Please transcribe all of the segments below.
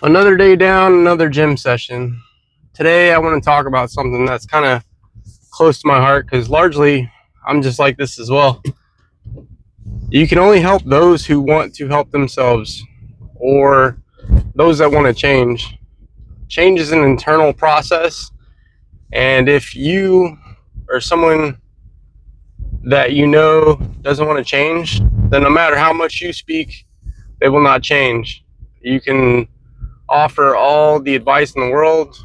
Another day down, another gym session. Today, I want to talk about something that's kind of close to my heart because largely I'm just like this as well. You can only help those who want to help themselves or those that want to change. Change is an internal process, and if you or someone that you know doesn't want to change, then no matter how much you speak, they will not change. You can offer all the advice in the world,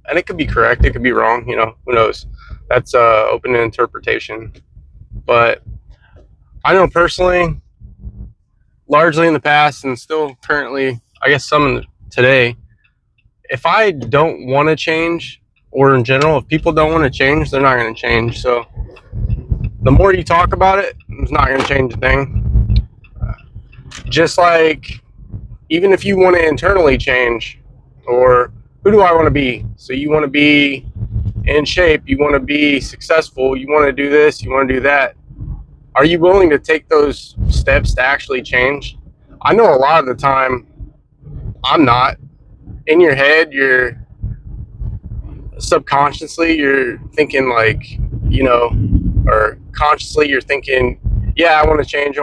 and it could be correct, it could be wrong. Who knows? That's open to interpretation. But I know personally, largely in the past, and still currently, I guess some today, if I don't want to change, or in general, if people don't want to change, they're not going to change. So the more you talk about it, it's not going to change a thing. Just like even if you want to internally change, or who do I want to be? So you want to be in shape, you want to be successful, you want to do this, you want to do that. Are you willing to take those steps to actually change? I know a lot of the time I'm not. In your head, you're subconsciously, you're thinking like, you know, or consciously you're thinking, yeah, I want to change,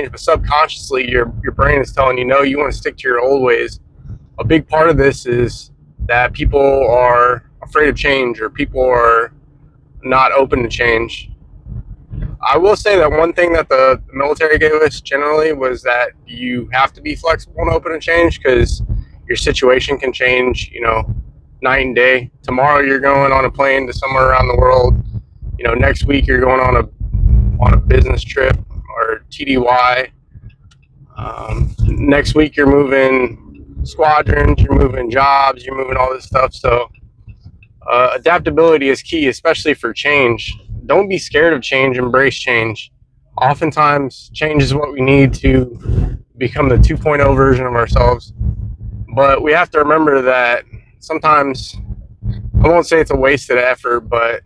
but subconsciously your brain is telling you no, you want to stick to your old ways. A big part of this is that people are afraid of change, or people are not open to change. I will say that one thing that the military gave us generally was that you have to be flexible and open to change because your situation can change, night and day. Tomorrow you're going on a plane to somewhere around the world. Next week you're going on a business trip or TDY. Next week you're moving squadrons, you're moving jobs, you're moving all this stuff. So adaptability is key, especially for change. Don't be scared of change, embrace change. Oftentimes, change is what we need to become the 2.0 version of ourselves. But we have to remember that sometimes, I won't say it's a wasted effort, but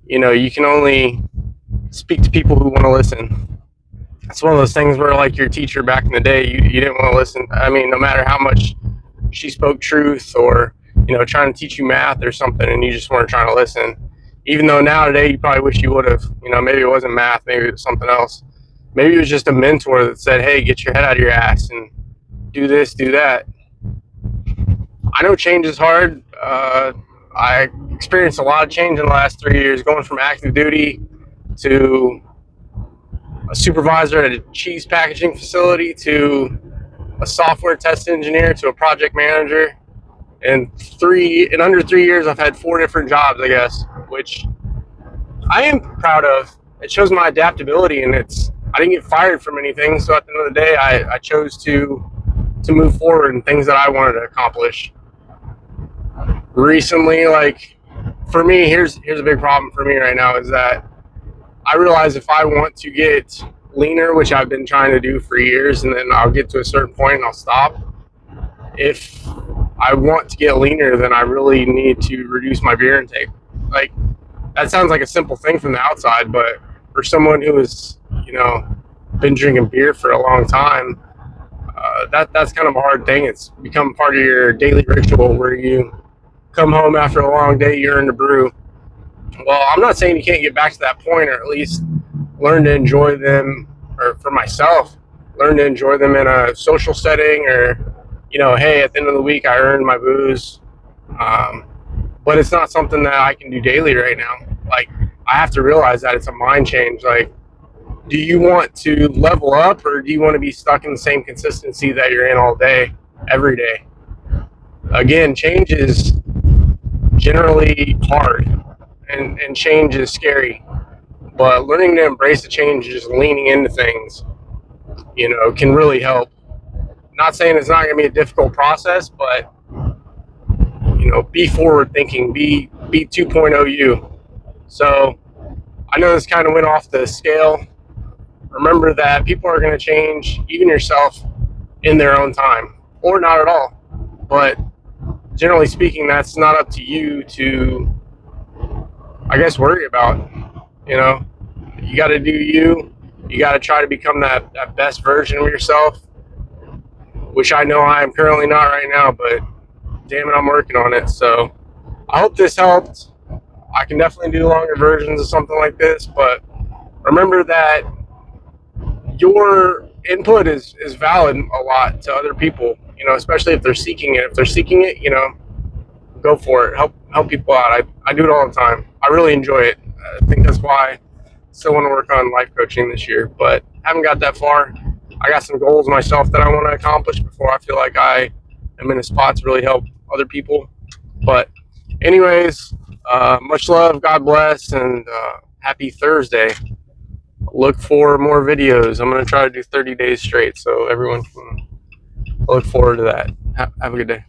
you can only speak to people who want to listen. It's one of those things where, like your teacher back in the day, you didn't want to listen. I mean, no matter how much she spoke truth, or trying to teach you math or something, and you just weren't trying to listen. Even though now today you probably wish you would have. Maybe it wasn't math, maybe it was something else. Maybe it was just a mentor that said, hey, get your head out of your ass and do this, do that. I know change is hard. I experienced a lot of change in the last 3 years, going from active duty to a supervisor at a cheese packaging facility to a software test engineer to a project manager. In under 3 years, I've had 4 different jobs, I guess, which I am proud of. It shows my adaptability, and I didn't get fired from anything. So at the end of the day, I chose to move forward in things that I wanted to accomplish. Recently, like for me, here's a big problem for me right now is that I realize if I want to get leaner, which I've been trying to do for years, and then I'll get to a certain point and I'll stop. If I want to get leaner, then I really need to reduce my beer intake. Like, that sounds like a simple thing from the outside, but for someone who has, been drinking beer for a long time, that's kind of a hard thing. It's become part of your daily ritual where you come home after a long day, you're in the brew. Well, I'm not saying you can't get back to that point, or at least learn to enjoy them, or for myself, learn to enjoy them in a social setting, or hey, at the end of the week I earned my booze. Um, but it's not something that I can do daily right now. Like, I have to realize that it's a mind change. Like, do you want to level up, or do you want to be stuck in the same consistency that you're in all day, every day? Again, change is generally hard, and change is scary. But learning to embrace the change, just leaning into things, can really help. Not saying it's not going to be a difficult process, but be forward thinking, be 2.0 you. So I know this kind of went off the scale. Remember that people are going to change, even yourself, in their own time, or not at all. But generally speaking, that's not up to you to, I guess, worry about. You got to do you. You got to try to become that best version of yourself. which I know I am currently not right now, but damn it, I'm working on it. So I hope this helped. I can definitely do longer versions of something like this, but remember that your input is valid a lot to other people, you know, especially if they're seeking it. If they're seeking it, you know, go for it. Help people out. I do it all the time. I really enjoy it. I think that's why I still want to work on life coaching this year, but haven't got that far. I got some goals myself that I want to accomplish before I feel like I am in a spot to really help other people. But anyways, much love, God bless, and happy Thursday. Look for more videos. I'm going to try to do 30 days straight, so everyone can look forward to that. Have a good day.